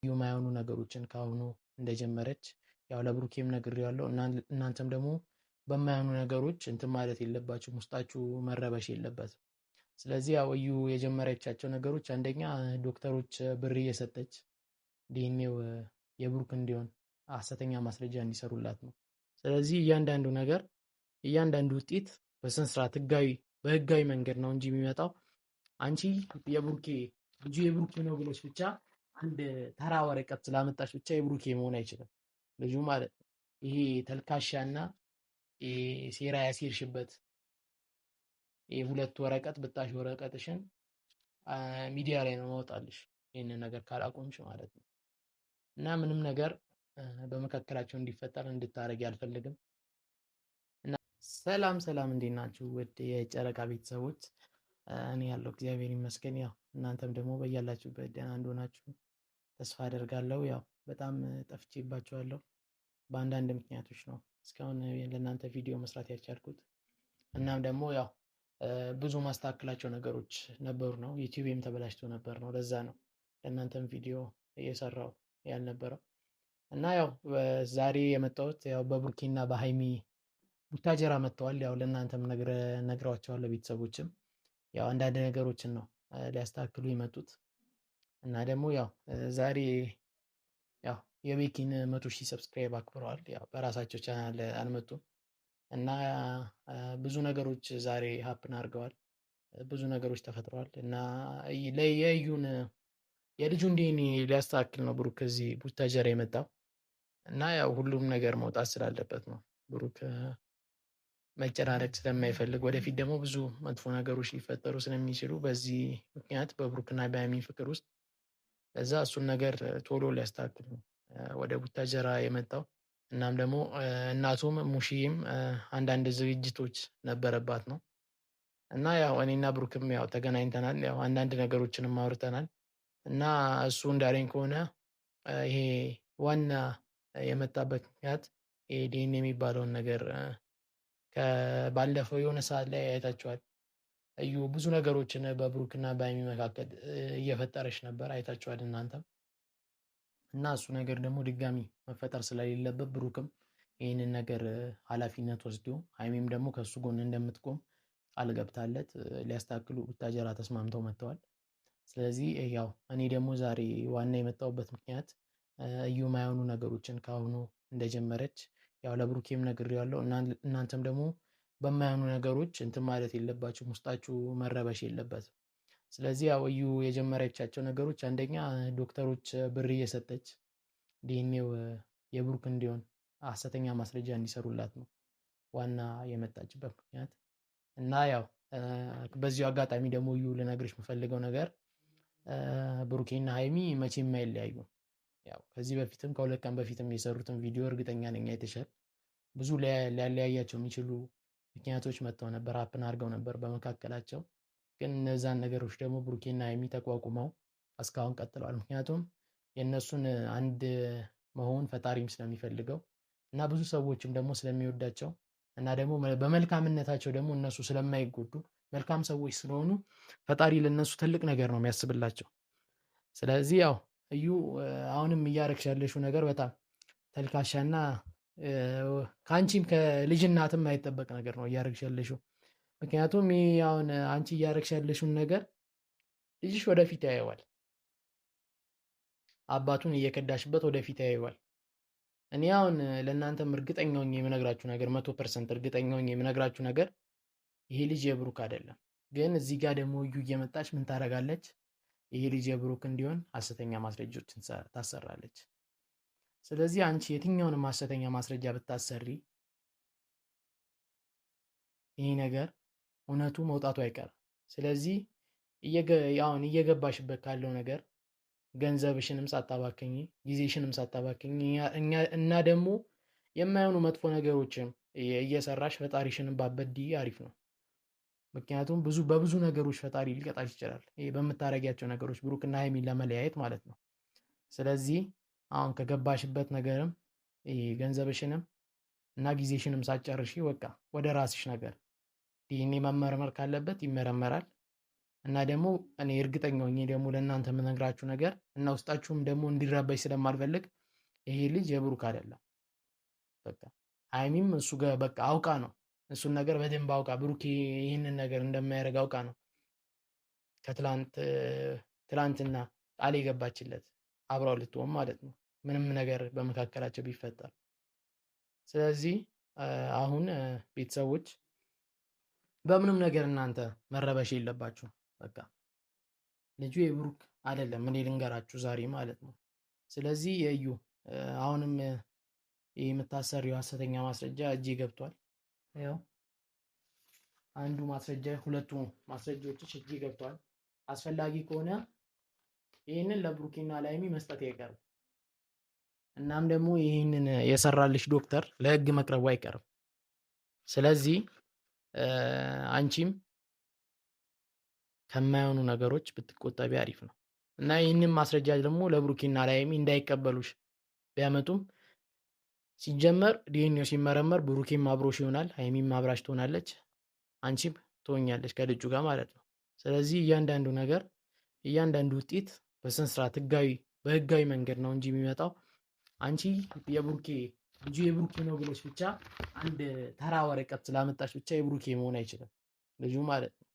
የማይሆኑ ነገሮችን ካሁኑ እንደጀመረች ያው ለብሩኬም ነግሬዋለሁ። እናንተም ደግሞ በማይሆኑ ነገሮች እንትን ማለት የለባችሁም፣ ውስጣችሁ መረበሽ የለበትም። ስለዚህ ያው እዩ የጀመረቻቸው ነገሮች አንደኛ ዶክተሮች ብር እየሰጠች ዲኤንኤው የብሩክ እንዲሆን ሐሰተኛ ማስረጃ እንዲሰሩላት ነው። ስለዚህ እያንዳንዱ ነገር እያንዳንዱ ውጤት በስነ ስርዓት በህጋዊ መንገድ ነው እንጂ የሚመጣው አንቺ የብሩኬ ልጁ የብሩኬ ነው ብለሽ ብቻ አንድ ተራ ወረቀት ስላመጣሽ ብቻ የብሩኬ መሆን አይችልም ልጁ ማለት ነው። ይሄ ተልካሻና ሴራ ያሴርሽበት ሁለት ወረቀት ብጣሽ ወረቀትሽን ሚዲያ ላይ ነው ማውጣልሽ፣ ይህንን ነገር ካላቆምሽ ማለት ነው። እና ምንም ነገር በመካከላቸው እንዲፈጠር እንድታረጊ አልፈልግም። እና ሰላም ሰላም፣ እንዴት ናችሁ ውድ የጨረቃ ቤተሰቦች? እኔ ያለው እግዚአብሔር ይመስገን። ያው እናንተም ደግሞ በያላችሁበት ደህና እንደሆናችሁ ተስፋ አደርጋለሁ። ያው በጣም ጠፍቼባችኋለሁ። በአንዳንድ ምክንያቶች ነው እስካሁን ለእናንተ ቪዲዮ መስራት ያልቻልኩት። እናም ደግሞ ያው ብዙ ማስተካከላቸው ነገሮች ነበሩ ነው። ዩቲዩብም ተበላሽቶ ነበር ነው። ለዛ ነው ለእናንተም ቪዲዮ እየሰራው ያልነበረው። እና ያው ዛሬ የመጣሁት ያው በብሩኬና በሀይሚ ቡታጀራ መጥተዋል። ያው ለእናንተም ነግረዋቸዋለሁ። ቤተሰቦችም ያው አንዳንድ ነገሮችን ነው ሊያስተካክሉ የመጡት። እና ደግሞ ያው ዛሬ ያው የቤኪን 100,000 ሰብስክራይብ አክብረዋል። ያው በራሳቸው ቻናል አልመጡም እና ብዙ ነገሮች ዛሬ ሀፕን አድርገዋል። ብዙ ነገሮች ተፈጥረዋል እና የልጁን ዲኤንኤ ሊያስተካክል ነው ብሩክ እዚህ ቡታጀራ የመጣው እና ያው ሁሉም ነገር መውጣት ስላለበት ነው። ብሩክ መጨናነቅ ስለማይፈልግ ወደፊት ደግሞ ብዙ መጥፎ ነገሮች ሊፈጠሩ ስለሚችሉ በዚህ ምክንያት በብሩክና በሀይሚ ፍቅር ውስጥ ለዛ እሱን ነገር ቶሎ ሊያስተካክል ነው ወደ ቡታጀራ የመጣው። እናም ደግሞ እናቱም ሙሺም አንዳንድ ዝግጅቶች ነበረባት ነው እና ያው እኔና ብሩክም ያው ተገናኝተናል። ያው አንዳንድ ነገሮችንም አውርተናል እና እሱ እንዳለኝ ከሆነ ይሄ ዋና የመጣበት ምክንያት ይሄ ዲኤንኤ የሚባለውን ነገር ባለፈው የሆነ ሰዓት ላይ አይታችኋል። እዩ ብዙ ነገሮችን በብሩክና በሀይሚ መካከል እየፈጠረች ነበር፣ አይታችኋል እናንተም። እና እሱ ነገር ደግሞ ድጋሚ መፈጠር ስለሌለበት ብሩክም ይህንን ነገር ኃላፊነት ወስዶ ሀይሚም ደግሞ ከእሱ ጎን እንደምትቆም ቃል ገብታለት ሊያስተካክሉ ቡታጀራ ተስማምተው መጥተዋል። ስለዚህ ያው እኔ ደግሞ ዛሬ ዋና የመጣሁበት ምክንያት እዩ ማይሆኑ ነገሮችን ካሁኑ እንደጀመረች ያው ለብሩኬም ነግሬዋለሁ። እናንተም ደግሞ በማይሆኑ ነገሮች እንትን ማለት የለባችሁም፣ ውስጣችሁ መረበሽ የለበትም። ስለዚህ ያው እዩ የጀመረቻቸው ነገሮች አንደኛ ዶክተሮች ብር እየሰጠች ዲኤንኤው የብሩክ እንዲሆን ሐሰተኛ ማስረጃ እንዲሰሩላት ነው ዋና የመጣችበት ምክንያት። እና ያው በዚሁ አጋጣሚ ደግሞ እዩ ልነግርሽ የምፈልገው ነገር ብሩኬና ሀይሚ መቼም አይለያዩ። ያው ከዚህ በፊትም ከሁለት ቀን በፊትም የሰሩትን ቪዲዮ እርግጠኛ ነኝ አይተሻል። ብዙ ሊያለያያቸው የሚችሉ ምክንያቶች መጥተው ነበር፣ ሀፕን አድርገው ነበር በመካከላቸው። ግን እነዛን ነገሮች ደግሞ ብሩኬና ሀይሚ ተቋቁመው እስካሁን ቀጥለዋል። ምክንያቱም የእነሱን አንድ መሆን ፈጣሪም ስለሚፈልገው እና ብዙ ሰዎችም ደግሞ ስለሚወዳቸው እና ደግሞ በመልካምነታቸው ደግሞ እነሱ ስለማይጎዱ መልካም ሰዎች ስለሆኑ ፈጣሪ ለነሱ ትልቅ ነገር ነው የሚያስብላቸው። ስለዚህ ያው እዩ አሁንም እያረግሽ ያለሽው ነገር በጣም ተልካሻና ከአንቺም ከልጅ እናትም የማይጠበቅ ነገር ነው እያረግሽ ያለሽው። ምክንያቱም ይህ አሁን አንቺ እያረግሽ ያለሽውን ነገር ልጅሽ ወደፊት ያየዋል። አባቱን እየከዳሽበት ወደፊት ያየዋል። እኔ አሁን ለእናንተም እርግጠኛ ሆኜ የምነግራችሁ ነገር 100% እርግጠኛ ሆኜ የምነግራችሁ ነገር ይሄ ልጅ የብሩክ አይደለም። ግን እዚህ ጋር ደግሞ እዩ እየመጣች ምን ታደርጋለች? ይሄ ልጅ የብሩክ እንዲሆን ሐሰተኛ ማስረጃዎችን ታሰራለች። ስለዚህ አንቺ የትኛውንም ሐሰተኛ ማስረጃ ብታሰሪ ይሄ ነገር እውነቱ መውጣቱ አይቀርም። ስለዚህ አሁን እየገባሽበት ካለው ነገር ገንዘብሽንም ሳታባክኝ ጊዜሽንም ሳታባክኝ እና ደግሞ የማይሆኑ መጥፎ ነገሮችም እየሰራሽ ፈጣሪሽንም ባበዲ አሪፍ ነው። ምክንያቱም በብዙ ነገሮች ፈጣሪ ሊቀጣሽ ይችላል፣ ይሄ በምታረጊያቸው ነገሮች ብሩክና ሀይሚን ለመለያየት ማለት ነው። ስለዚህ አሁን ከገባሽበት ነገርም ገንዘብሽንም እና ጊዜሽንም ሳትጨርሺ በቃ ወደ ራስሽ ነገር ዲኤንኤ መመርመር ካለበት ይመረመራል እና ደግሞ እኔ እርግጠኛ ሆኜ ደግሞ ለእናንተ የምነግራችሁ ነገር እና ውስጣችሁም ደግሞ እንዲረበሽ ስለማልፈልግ ይሄ ልጅ የብሩክ አይደለም። በቃ ሀይሚም እሱ ጋር በቃ አውቃ ነው እሱን ነገር በደንብ አውቃ ብሩክ ይህንን ነገር እንደማያደርግ አውቃ ነው ትላንትና ቃል የገባችለት አብረው ልትሆን ማለት ነው፣ ምንም ነገር በመካከላቸው ቢፈጠር። ስለዚህ አሁን ቤተሰቦች በምንም ነገር እናንተ መረበሽ የለባችሁ። በቃ ልጁ የብሩክ አይደለም፣ እኔ ልንገራችሁ ዛሬ ማለት ነው። ስለዚህ የእዩ አሁንም የምታሰሪው ሐሰተኛ ማስረጃ እጄ ገብቷል። ያው አንዱ ማስረጃ ሁለቱ ማስረጃዎች እጄ ገብቷል። አስፈላጊ ከሆነ ይህንን ለብሩኬና ለሀይሚ መስጠት አይቀርም። እናም ደግሞ ይህንን የሰራልሽ ዶክተር ለህግ መቅረቡ አይቀርም። ስለዚህ አንቺም ከማይሆኑ ነገሮች ብትቆጠቢ አሪፍ ነው እና ይህንን ማስረጃ ደግሞ ለብሩኬና ለሀይሚ እንዳይቀበሉሽ ቢያመጡም ሲጀመር ዲኤንኤ ሲመረመር ብሩኬም አብሮሽ ይሆናል፣ ሀይሚም አብራሽ ትሆናለች፣ አንቺም ትሆኛለች ከልጁ ጋር ማለት ነው። ስለዚህ እያንዳንዱ ነገር እያንዳንዱ ውጤት በስነ ስርዓት በህጋዊ መንገድ ነው እንጂ የሚመጣው አንቺ የብሩኬ ልጁ የብሩኬ ነው ብለሽ ብቻ አንድ ተራ ወረቀት ስላመጣሽ ብቻ የብሩኬ መሆን አይችልም ልጁ ማለት ነው።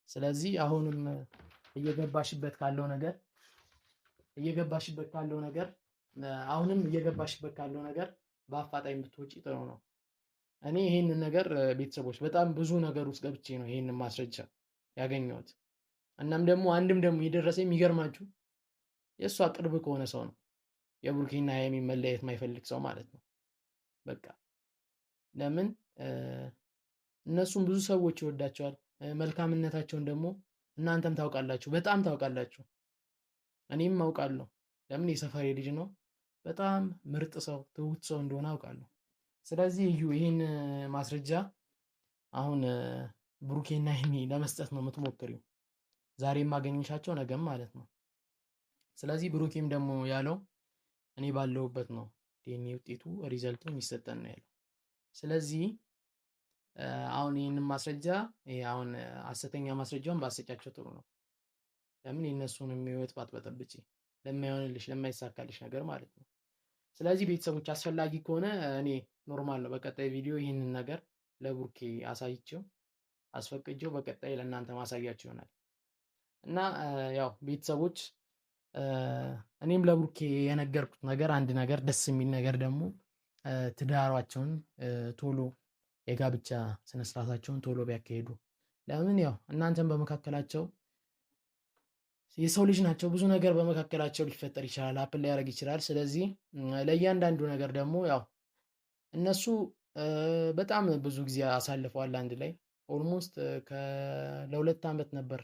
ስለዚህ አሁንም እየገባሽበት ካለው ነገር በአፋጣኝ ብትወጪ ጥሩ ነው። እኔ ይሄንን ነገር ቤተሰቦች በጣም ብዙ ነገር ውስጥ ገብቼ ነው ይሄንን ማስረጃ ያገኘሁት። እናም ደግሞ አንድም ደግሞ የደረሰኝ የሚገርማችሁ የእሷ ቅርብ ከሆነ ሰው ነው፣ የብሩኬና የሀይሚ መለየት የማይፈልግ ሰው ማለት ነው። በቃ ለምን እነሱም ብዙ ሰዎች ይወዳቸዋል፣ መልካምነታቸውን ደግሞ እናንተም ታውቃላችሁ፣ በጣም ታውቃላችሁ፣ እኔም አውቃለሁ። ለምን የሰፈሬ ልጅ ነው፣ በጣም ምርጥ ሰው ትሁት ሰው እንደሆነ አውቃለሁ። ስለዚህ እዩ ይህን ማስረጃ አሁን ብሩኬና ሀይሚ ለመስጠት ነው የምትሞክሪው፣ ዛሬ የማገኝሻቸው ነገም ማለት ነው። ስለዚህ ብሩኬም ደግሞ ያለው እኔ ባለሁበት ነው ዲኤንኤ ውጤቱ ሪዘልቱ የሚሰጠን ነው ያለው። ስለዚህ አሁን ይህንን ማስረጃ አሁን ሐሰተኛ ማስረጃውን ባሰጫቸው ጥሩ ነው። ለምን የእነሱን ህይወት ባትበጠብጪ፣ ለማይሆንልሽ ለማይሳካልሽ ነገር ማለት ነው። ስለዚህ ቤተሰቦች አስፈላጊ ከሆነ እኔ ኖርማል ነው በቀጣይ ቪዲዮ ይህንን ነገር ለብሩኬ አሳይቼው አስፈቅጄው በቀጣይ ለእናንተ ማሳያቸው ይሆናል እና ያው ቤተሰቦች እኔም ለብሩኬ የነገርኩት ነገር አንድ ነገር ደስ የሚል ነገር ደግሞ ትዳሯቸውን ቶሎ የጋብቻ ስነስርዓታቸውን ቶሎ ቢያካሄዱ። ለምን ያው እናንተም በመካከላቸው የሰው ልጅ ናቸው፣ ብዙ ነገር በመካከላቸው ሊፈጠር ይችላል፣ አፕል ሊያደርግ ይችላል። ስለዚህ ለእያንዳንዱ ነገር ደግሞ ያው እነሱ በጣም ብዙ ጊዜ አሳልፈዋል አንድ ላይ ኦልሞስት ለሁለት ዓመት ነበር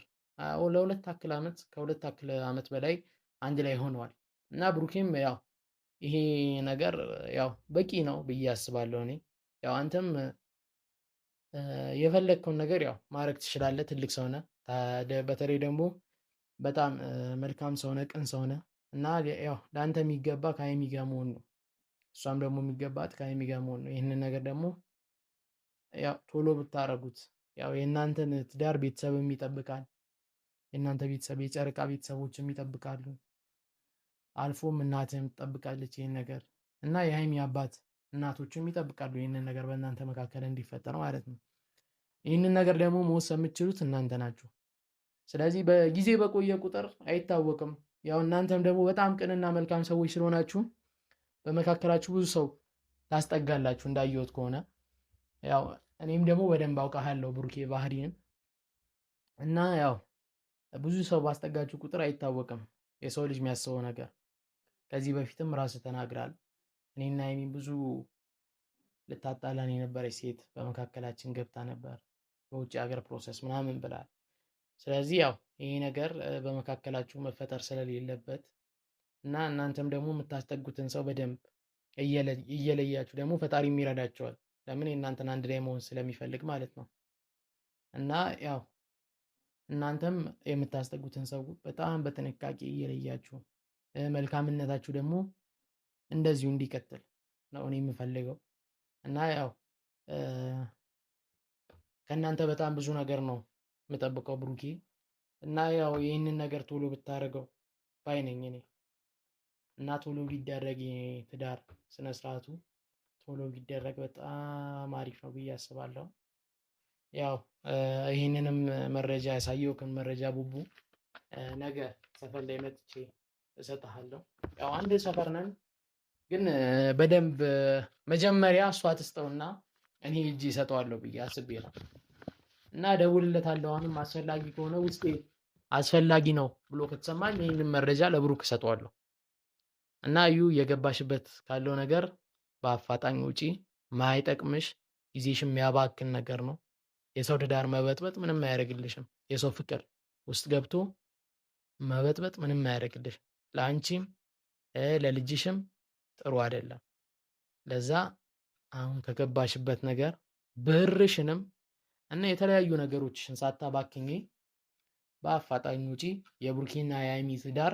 ከሁለት አክል ዓመት በላይ አንድ ላይ ሆነዋል እና ብሩኬም ያው ይሄ ነገር ያው በቂ ነው ብዬ አስባለሁ። እኔ ያው አንተም የፈለግከውን ነገር ያው ማድረግ ትችላለህ፣ ትልቅ ሰው ነህ። በተለይ ደግሞ በጣም መልካም ሰው ነህ፣ ቅን ሰው ነህ እና ያው ለአንተ የሚገባ ከሀይሚ ጋር መሆን ነው፣ እሷም ደግሞ የሚገባት ከሀይሚ ጋር መሆን ነው። ይህንን ነገር ደግሞ ያው ቶሎ ብታረጉት ያው የእናንተን ትዳር ቤተሰብም ይጠብቃል። የእናንተ ቤተሰብ የጨረቃ ቤተሰቦችም ይጠብቃሉ። አልፎም እናትህም ትጠብቃለች ይህን ነገር እና የሀይሚ አባት እናቶችም ይጠብቃሉ ይህንን ነገር በእናንተ መካከል እንዲፈጠር ማለት ነው። ይህንን ነገር ደግሞ መወሰን የምትችሉት እናንተ ናችሁ። ስለዚህ በጊዜ በቆየ ቁጥር አይታወቅም። ያው እናንተም ደግሞ በጣም ቅንና መልካም ሰዎች ስለሆናችሁ በመካከላችሁ ብዙ ሰው ታስጠጋላችሁ እንዳየሁት ከሆነ ያው እኔም ደግሞ በደንብ አውቃለሁ ብሩኬ ባህሪን እና ያው ብዙ ሰው ባስጠጋችሁ ቁጥር አይታወቅም የሰው ልጅ የሚያስበው ነገር። ከዚህ በፊትም ራስህ ተናግራል። እኔና ሀይሚ ብዙ ልታጣላን የነበረች ሴት በመካከላችን ገብታ ነበር በውጭ ሀገር ፕሮሰስ ምናምን ብላል። ስለዚህ ያው ይሄ ነገር በመካከላችሁ መፈጠር ስለሌለበት እና እናንተም ደግሞ የምታስጠጉትን ሰው በደንብ እየለያችሁ ደግሞ ፈጣሪም ይረዳቸዋል። ለምን የእናንተን አንድ ላይ መሆን ስለሚፈልግ ማለት ነው። እና ያው እናንተም የምታስጠጉትን ሰው በጣም በጥንቃቄ እየለያችሁ መልካምነታችሁ ደግሞ እንደዚሁ እንዲቀጥል ነው እኔ የምፈልገው። እና ያው ከእናንተ በጣም ብዙ ነገር ነው የምጠብቀው ብሩኬ። እና ያው ይህንን ነገር ቶሎ ብታደርገው ባይ ነኝ እኔ። እና ቶሎ ቢደረግ ትዳር ስነ ስርዓቱ ቶሎ ቢደረግ በጣም አሪፍ ነው ብዬ አስባለሁ። ያው ይህንንም መረጃ ያሳየውክን መረጃ ቡቡ ነገ ሰፈር ላይ መጥቼ እሰጥሃለሁ። ያው አንድ ሰፈር ነን፣ ግን በደንብ መጀመሪያ እሷ ትስጠውና እኔ እጅ እሰጠዋለሁ ብዬ አስቤ ነው። እና እደውልለታለሁ። አሁንም አስፈላጊ ከሆነ ውስጤ አስፈላጊ ነው ብሎ ከተሰማኝ ይህንን መረጃ ለብሩክ እሰጠዋለሁ። እና እዩ እየገባሽበት ካለው ነገር በአፋጣኝ ውጪ። ማይጠቅምሽ ጊዜሽም የሚያባክን ነገር ነው። የሰው ትዳር መበጥበጥ ምንም አያደርግልሽም። የሰው ፍቅር ውስጥ ገብቶ መበጥበጥ ምንም አያደርግልሽም። ለአንቺም ለልጅሽም ጥሩ አይደለም። ለዛ አሁን ከገባሽበት ነገር ብርሽንም እና የተለያዩ ነገሮችሽን ሳታባክኚ በአፋጣኝ ውጪ። የብሩኬና የሀይሚ ትዳር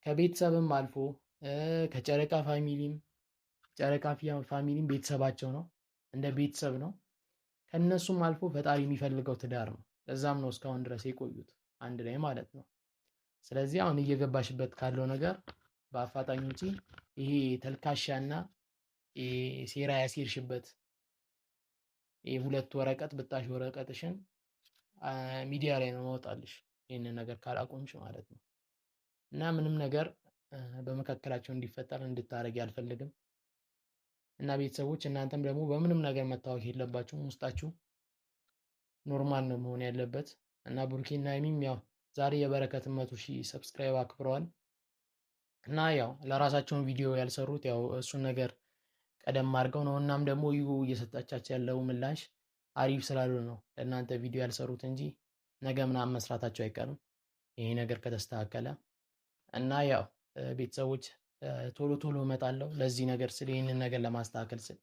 ከቤተሰብም አልፎ ከጨረቃ ፋሚሊም ቤተሰባቸው ነው፣ እንደ ቤተሰብ ነው። ከነሱም አልፎ ፈጣሪ የሚፈልገው ትዳር ነው። ለዛም ነው እስካሁን ድረስ የቆዩት አንድ ላይ ማለት ነው። ስለዚህ አሁን እየገባሽበት ካለው ነገር በአፋጣኝ ውጪ። ይሄ ተልካሻና ሴራ ያሴርሽበት የሁለት ወረቀት ብጣሽ ወረቀትሽን ሚዲያ ላይ ነው ማውጣልሽ፣ ይህንን ነገር ካላቆምሽ ማለት ነው። እና ምንም ነገር በመካከላቸው እንዲፈጠር እንድታረጊ አልፈልግም። እና ቤተሰቦች እናንተም ደግሞ በምንም ነገር መታወቅ የለባችሁም። ውስጣችሁ ኖርማል ነው መሆን ያለበት። እና ብሩኬና ሀይሚም ያው ዛሬ የበረከት 100,000 ሰብስክራይብ አክብረዋል። እና ያው ለራሳቸውን ቪዲዮ ያልሰሩት ያው እሱን ነገር ቀደም አድርገው ነው። እናም ደግሞ ይሁ እየሰጣቻቸው ያለው ምላሽ አሪፍ ስላሉ ነው ለእናንተ ቪዲዮ ያልሰሩት እንጂ ነገ ምናምን መስራታቸው አይቀርም ይሄ ነገር ከተስተካከለ። እና ያው ቤተሰቦች ቶሎ ቶሎ እመጣለሁ ለዚህ ነገር ስል ይህንን ነገር ለማስተካከል ስል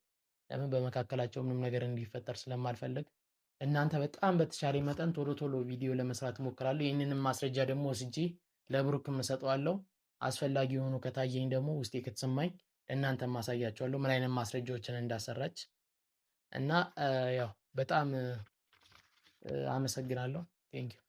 ለምን በመካከላቸው ምንም ነገር እንዲፈጠር ስለማልፈልግ እናንተ በጣም በተቻለ መጠን ቶሎ ቶሎ ቪዲዮ ለመስራት እሞክራለሁ። ይህንንም ማስረጃ ደግሞ ወስጄ ለብሩክም እሰጠዋለሁ። አስፈላጊ ሆኖ ከታየኝ ደግሞ ውስጤ ከተሰማኝ ለእናንተ ማሳያቸዋለሁ ምን አይነት ማስረጃዎችን እንዳሰራች። እና ያው በጣም አመሰግናለሁ። ቴንኪው